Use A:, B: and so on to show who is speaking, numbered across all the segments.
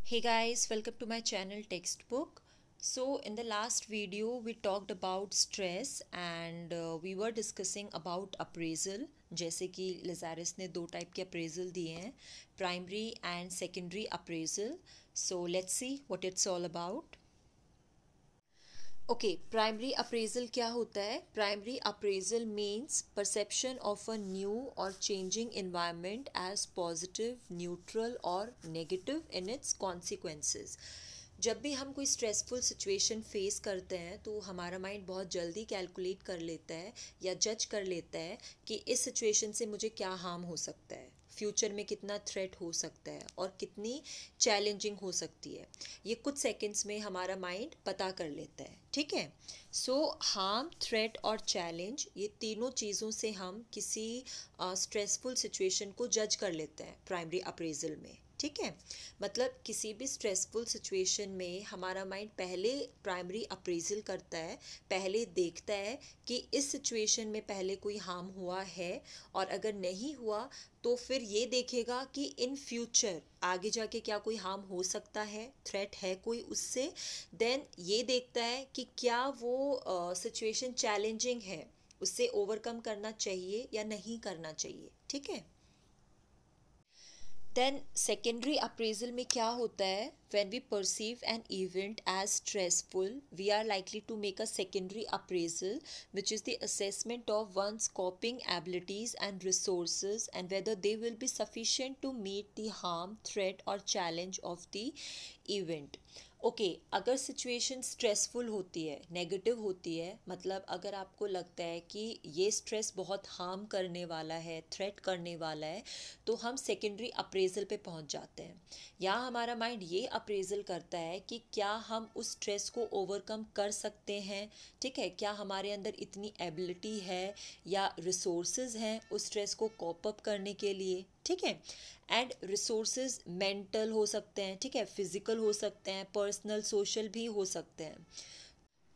A: Hey guys, welcome to my channel Textbook. So in the last video we talked about stress and we were discussing about appraisal. जैसे कि Lazarus ने दो type के appraisal दिए हैं, primary and secondary appraisal. So let's see what it's all about. Okay, primary appraisal क्या होता है? Primary appraisal means perception of a new or changing environment as positive, neutral or negative in its consequences. जब भी हम कोई stressful situation face करते हैं तो हमारा माइंड बहुत जल्दी कैलकुलेट कर लेता है या जज कर लेता है कि इस सिचुएशन से मुझे क्या हार्म हो सकता है, फ्यूचर में कितना थ्रेट हो सकता है और कितनी चैलेंजिंग हो सकती है। ये कुछ सेकंड्स में हमारा माइंड पता कर लेता है, ठीक है। सो हार्म, थ्रेट और चैलेंज, ये तीनों चीज़ों से हम किसी स्ट्रेसफुल सिचुएशन को जज कर लेते हैं प्राइमरी अप्रेजल में, ठीक है। मतलब किसी भी स्ट्रेसफुल सिचुएशन में हमारा माइंड पहले प्राइमरी अप्रेजल करता है, पहले देखता है कि इस सिचुएशन में पहले कोई हार्म हुआ है, और अगर नहीं हुआ तो फिर ये देखेगा कि इन फ्यूचर आगे जाके क्या कोई हार्म हो सकता है, थ्रेट है कोई उससे। देन ये देखता है कि क्या वो सिचुएशन चैलेंजिंग है, उससे ओवरकम करना चाहिए या नहीं करना चाहिए, ठीक है। देन सेकेंडरी अप्रेजल में क्या होता है? When we perceive an event as stressful we are likely to make a secondary appraisal which is the assessment of one's coping abilities and resources and whether they will be sufficient to meet the harm, threat or challenge of the event. Okay, अगर situation stressful होती है, negative होती है, मतलब अगर आपको लगता है कि ये स्ट्रेस बहुत हार्म करने वाला है, थ्रेट करने वाला है, तो हम सेकेंडरी अप्रेजल पे पहुंच जाते हैं। यहाँ हमारा माइंड ये अप्रेजल करता है कि क्या हम उस स्ट्रेस को ओवरकम कर सकते हैं, ठीक है, क्या हमारे अंदर इतनी एबिलिटी है या रिसोर्सेज हैं उस स्ट्रेस को कॉप अप करने के लिए, ठीक है। एंड रिसोर्सेज मेंटल हो सकते हैं, ठीक है, फिजिकल हो सकते हैं, पर्सनल, सोशल भी हो सकते हैं।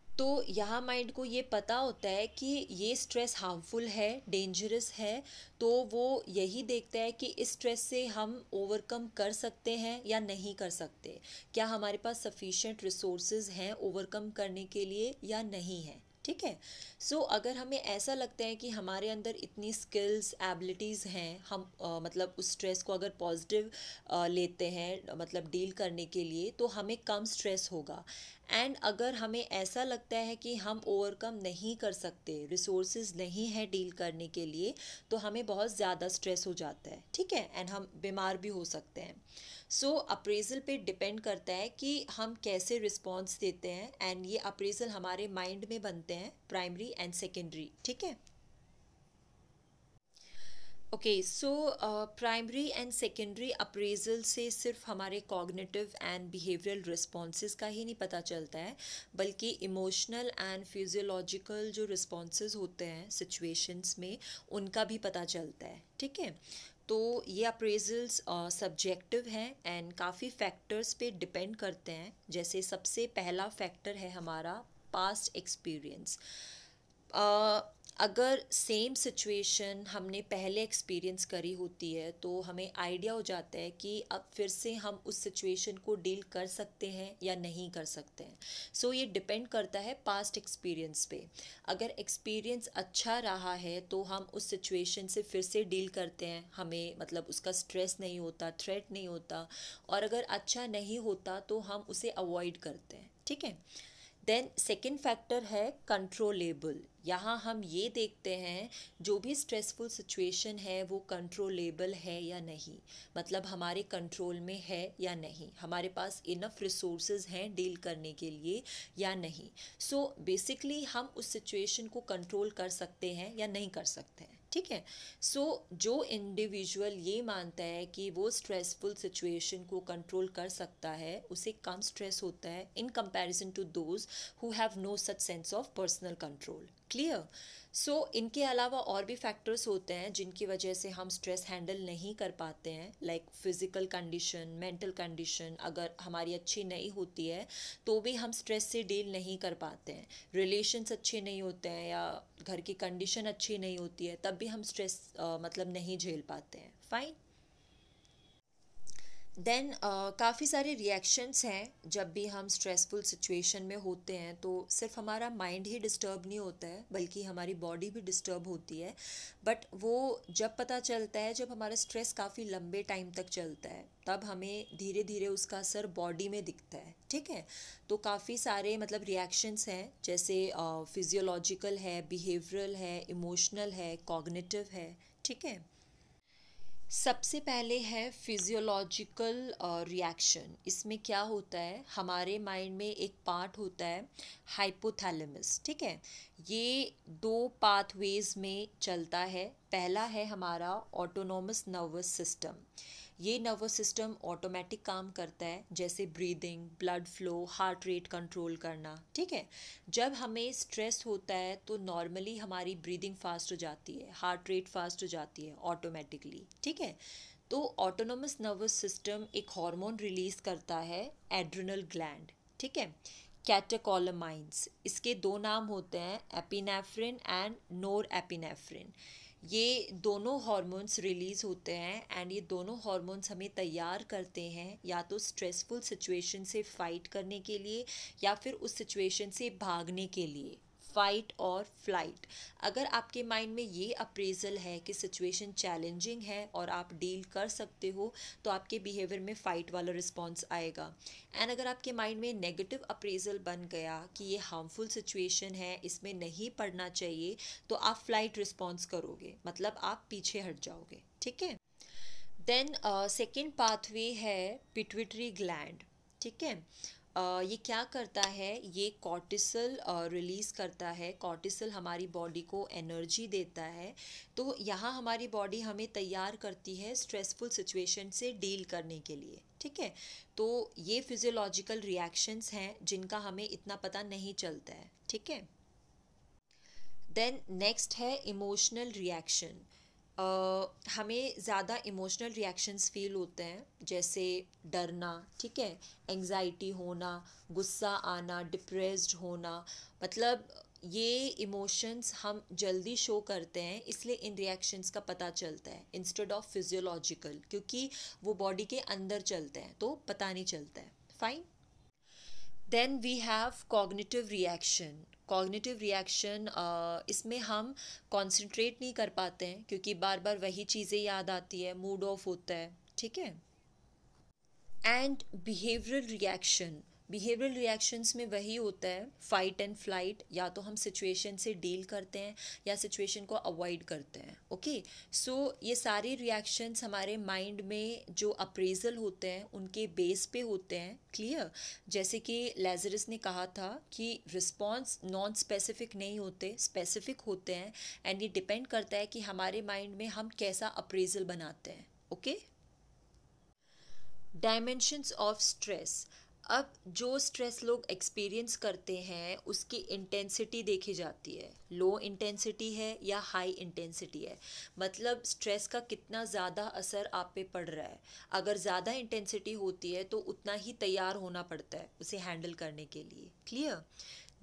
A: तो यहाँ माइंड को ये पता होता है कि ये स्ट्रेस हार्मफुल है, डेंजरस है, तो वो यही देखता है कि इस स्ट्रेस से हम ओवरकम कर सकते हैं या नहीं कर सकते, क्या हमारे पास सफिशिएंट रिसोर्सेज हैं ओवरकम करने के लिए या नहीं है, ठीक है। सो अगर हमें ऐसा लगता है कि हमारे अंदर इतनी स्किल्स, एबिलिटीज़ हैं, हम मतलब उस स्ट्रेस को अगर पॉजिटिव लेते हैं, मतलब डील करने के लिए, तो हमें कम स्ट्रेस होगा। एंड अगर हमें ऐसा लगता है कि हम ओवरकम नहीं कर सकते, रिसोर्सेज नहीं है डील करने के लिए, तो हमें बहुत ज़्यादा स्ट्रेस हो जाता है, ठीक है, एंड हम बीमार भी हो सकते हैं। सो अप्रेजल पे डिपेंड करता है कि हम कैसे रिस्पॉन्स देते हैं, एंड ये अप्रेजल हमारे माइंड में बनते हैं, प्राइमरी एंड सेकेंडरी, ठीक है। Okay, so primary and secondary appraisal से सिर्फ हमारे कॉग्निटिव एंड बिहेवियरल रिस्पॉन्सेज का ही नहीं पता चलता है, बल्कि इमोशनल एंड फिजियोलॉजिकल जो रिस्पॉन्सेज होते हैं सिचुएशंस में, उनका भी पता चलता है, ठीक है। तो ये अप्रेजल्स सब्जेक्टिव हैं एंड काफ़ी फैक्टर्स पे डिपेंड करते हैं। जैसे सबसे पहला फैक्टर है हमारा पास्ट एक्सपीरियंस। अगर सेम सिचुएशन हमने पहले एक्सपीरियंस करी होती है तो हमें आइडिया हो जाता है कि अब फिर से हम उस सिचुएशन को डील कर सकते हैं या नहीं कर सकते हैं। सो ये डिपेंड करता है पास्ट एक्सपीरियंस पे। अगर एक्सपीरियंस अच्छा रहा है तो हम उस सिचुएशन से फिर से डील करते हैं, हमें मतलब उसका स्ट्रेस नहीं होता, थ्रेट नहीं होता, और अगर अच्छा नहीं होता तो हम उसे अवॉइड करते हैं, ठीक है। देन सेकेंड फैक्टर है कंट्रोलेबल। यहाँ हम ये देखते हैं जो भी स्ट्रेसफुल सिचुएशन है वो कंट्रोलेबल है या नहीं, मतलब हमारे कंट्रोल में है या नहीं, हमारे पास इनफ रिसोर्सेज हैं डील करने के लिए या नहीं। सो बेसिकली हम उस सिचुएशन को कंट्रोल कर सकते हैं या नहीं कर सकते हैं, ठीक है। सो जो इंडिविजुअल ये मानता है कि वो स्ट्रेसफुल सिचुएशन को कंट्रोल कर सकता है, उसे कम स्ट्रेस होता है in comparison to those who have no such sense of personal control. Clear? So इनके अलावा और भी फैक्टर्स होते हैं जिनकी वजह से हम स्ट्रेस हैंडल नहीं कर पाते हैं, like physical condition, mental condition अगर हमारी अच्छी नहीं होती है तो भी हम स्ट्रेस से डील नहीं कर पाते हैं। रिलेशंस अच्छे नहीं होते हैं या घर की कंडीशन अच्छी नहीं होती है, तब भी हम स्ट्रेस मतलब नहीं झेल पाते हैं। फाइन। देन काफ़ी सारे रिएक्शंस हैं जब भी हम स्ट्रेसफुल सिचुएशन में होते हैं, तो सिर्फ हमारा माइंड ही डिस्टर्ब नहीं होता है बल्कि हमारी बॉडी भी डिस्टर्ब होती है। बट वो जब पता चलता है जब हमारा स्ट्रेस काफ़ी लंबे टाइम तक चलता है, तब हमें धीरे धीरे उसका असर बॉडी में दिखता है। ठीक है, तो काफ़ी सारे मतलब रिएक्शंस हैं, जैसे फिजियोलॉजिकल है, बिहेवियरल है, इमोशनल है, कॉग्निटिव है। ठीक है, सबसे पहले है फिजियोलॉजिकल रिएक्शन। इसमें क्या होता है, हमारे माइंड में एक पार्ट होता है हाइपोथैलेमस। ठीक है, ये दो पाथवेज में चलता है। पहला है हमारा ऑटोनोमस नर्वस सिस्टम। ये नर्वस सिस्टम ऑटोमेटिक काम करता है, जैसे breathing, blood flow, heart rate control करना। ठीक है, जब हमें स्ट्रेस होता है तो नॉर्मली हमारी ब्रीदिंग फास्ट हो जाती है, हार्ट रेट फास्ट हो जाती है ऑटोमेटिकली। ठीक है, तो ऑटोनोमस नर्वस सिस्टम एक हार्मोन रिलीज करता है, एड्रिनल ग्लैंड। ठीक है, कैटेकोलामाइंस, इसके दो नाम होते हैं, एपिनेफ्रिन एंड नोर एपिनेफ्रिन। ये दोनों हार्मोन्स रिलीज़ होते हैं एंड ये दोनों हार्मोन्स हमें तैयार करते हैं या तो स्ट्रेसफुल सिचुएशन से फाइट करने के लिए या फिर उस सिचुएशन से भागने के लिए, फाइट और फ्लाइट। अगर आपके माइंड में ये अप्रेजल है कि सिचुएशन चैलेंजिंग है और आप डील कर सकते हो, तो आपके बिहेवियर में फ़ाइट वाला रिस्पॉन्स आएगा। एंड अगर आपके माइंड में नेगेटिव अप्रेजल बन गया कि ये हार्मफुल सिचुएशन है, इसमें नहीं पढ़ना चाहिए, तो आप फ्लाइट रिस्पॉन्स करोगे, मतलब आप पीछे हट जाओगे। ठीक है, देन सेकेंड पाथवे है पिट्यूटरी ग्लैंड। ठीक है, ये क्या करता है, ये कॉर्टिसल रिलीज़ करता है। कॉर्टिसल हमारी बॉडी को एनर्जी देता है, तो यहाँ हमारी बॉडी हमें तैयार करती है स्ट्रेसफुल सिचुएशन से डील करने के लिए। ठीक है, तो ये फिजियोलॉजिकल रिएक्शंस हैं जिनका हमें इतना पता नहीं चलता है। ठीक है, देन नेक्स्ट है इमोशनल रिएक्शन। हमें ज़्यादा इमोशनल रिएक्शंस फील होते हैं, जैसे डरना। ठीक है, एंजाइटी होना, गुस्सा आना, डिप्रेस्ड होना। मतलब ये इमोशंस हम जल्दी शो करते हैं, इसलिए इन रिएक्शंस का पता चलता है इंस्टेड ऑफ फिजियोलॉजिकल, क्योंकि वो बॉडी के अंदर चलते हैं तो पता नहीं चलता है। Fine, then we have cognitive reaction. Cognitive reaction, इसमें हम कंसंट्रेट नहीं कर पाते हैं क्योंकि बार बार वही चीज़ें याद आती है, मूड ऑफ होता है। ठीक है, and behavioural reaction. Behavioural reactions में वही होता है फाइट एंड फ्लाइट, या तो हम सिचुएशन से डील करते हैं या सिचुएशन को अवॉइड करते हैं। ओके, सो ये सारे रिएक्शंस हमारे माइंड में जो अप्रेजल होते हैं उनके बेस पे होते हैं। क्लियर, जैसे कि लेजरस ने कहा था कि रिस्पॉन्स नॉन स्पेसिफिक नहीं होते, स्पेसिफिक होते हैं, एंड ये डिपेंड करता है कि हमारे माइंड में हम कैसा अप्रेजल बनाते हैं। Okay, dimensions of stress. अब जो स्ट्रेस लोग एक्सपीरियंस करते हैं उसकी इंटेंसिटी देखी जाती है, लो इंटेंसिटी है या हाई इंटेंसिटी है, मतलब स्ट्रेस का कितना ज़्यादा असर आप पे पड़ रहा है। अगर ज़्यादा इंटेंसिटी होती है तो उतना ही तैयार होना पड़ता है उसे हैंडल करने के लिए। क्लियर,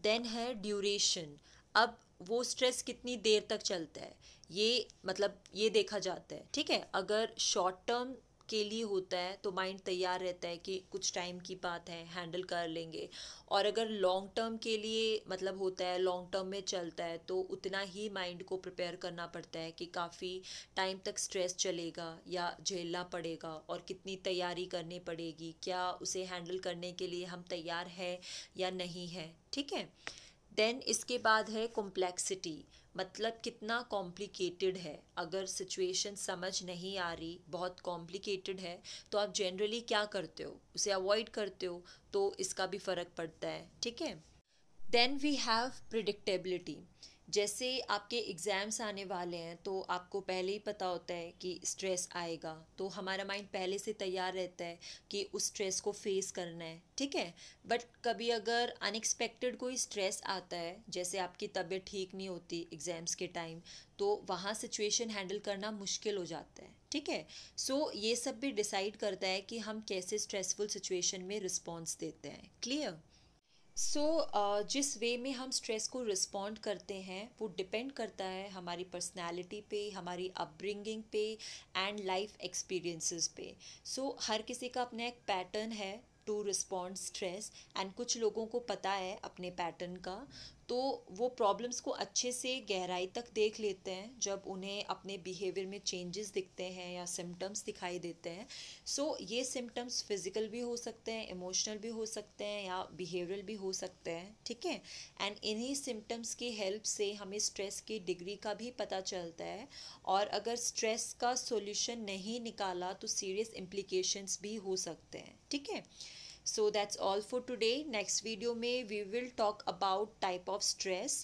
A: देन है ड्यूरेशन। अब वो स्ट्रेस कितनी देर तक चलता है, ये मतलब ये देखा जाता है। ठीक है, अगर शॉर्ट टर्म के लिए होता है तो माइंड तैयार रहता है कि कुछ टाइम की बात है, हैंडल कर लेंगे। और अगर लॉन्ग टर्म के लिए मतलब होता है, लॉन्ग टर्म में चलता है, तो उतना ही माइंड को प्रिपेयर करना पड़ता है कि काफ़ी टाइम तक स्ट्रेस चलेगा या झेलना पड़ेगा और कितनी तैयारी करनी पड़ेगी, क्या उसे हैंडल करने के लिए हम तैयार है या नहीं है। ठीक है, देन इसके बाद है कॉम्प्लेक्सिटी, मतलब कितना कॉम्प्लिकेटेड है। अगर सिचुएशन समझ नहीं आ रही, बहुत कॉम्प्लिकेटेड है, तो आप जनरली क्या करते हो, उसे अवॉइड करते हो, तो इसका भी फ़र्क पड़ता है। ठीक है, देन वी हैव प्रिडिक्टेबिलिटी। जैसे आपके एग्ज़ाम्स आने वाले हैं तो आपको पहले ही पता होता है कि स्ट्रेस आएगा, तो हमारा माइंड पहले से तैयार रहता है कि उस स्ट्रेस को फेस करना है। ठीक है, बट कभी अगर अनएक्सपेक्टेड कोई स्ट्रेस आता है, जैसे आपकी तबीयत ठीक नहीं होती एग्ज़ाम्स के टाइम, तो वहाँ सिचुएशन हैंडल करना मुश्किल हो जाता है। ठीक है, सो ये सब भी डिसाइड करता है कि हम कैसे स्ट्रेसफुल सिचुएशन में रिस्पॉन्स देते हैं। क्लियर, जिस वे में हम स्ट्रेस को रिस्पॉन्ड करते हैं वो डिपेंड करता है हमारी पर्सनैलिटी पे, हमारी अपब्रिंगिंग पे एंड लाइफ एक्सपीरियंसेस पे। हर किसी का अपना एक पैटर्न है टू रिस्पॉन्ड स्ट्रेस, एंड कुछ लोगों को पता है अपने पैटर्न का, तो वो प्रॉब्लम्स को अच्छे से गहराई तक देख लेते हैं जब उन्हें अपने बिहेवियर में चेंजेस दिखते हैं या सिम्टम्स दिखाई देते हैं। ये सिम्टम्स फिजिकल भी हो सकते हैं, इमोशनल भी हो सकते हैं या बिहेवियरल भी हो सकते हैं, ठीक है। एंड इन्हीं सिम्टम्स की हेल्प से हमें स्ट्रेस की डिग्री का भी पता चलता है, और अगर स्ट्रेस का सॉल्यूशन नहीं निकाला तो सीरियस इम्प्लीकेशंस भी हो सकते हैं, ठीक है। That's all for today. Next video में we will talk about type of stress.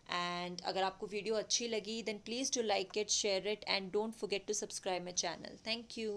A: And अगर आपको वीडियो अच्छी लगी then please do like it, share it and don't forget to subscribe my channel. Thank you.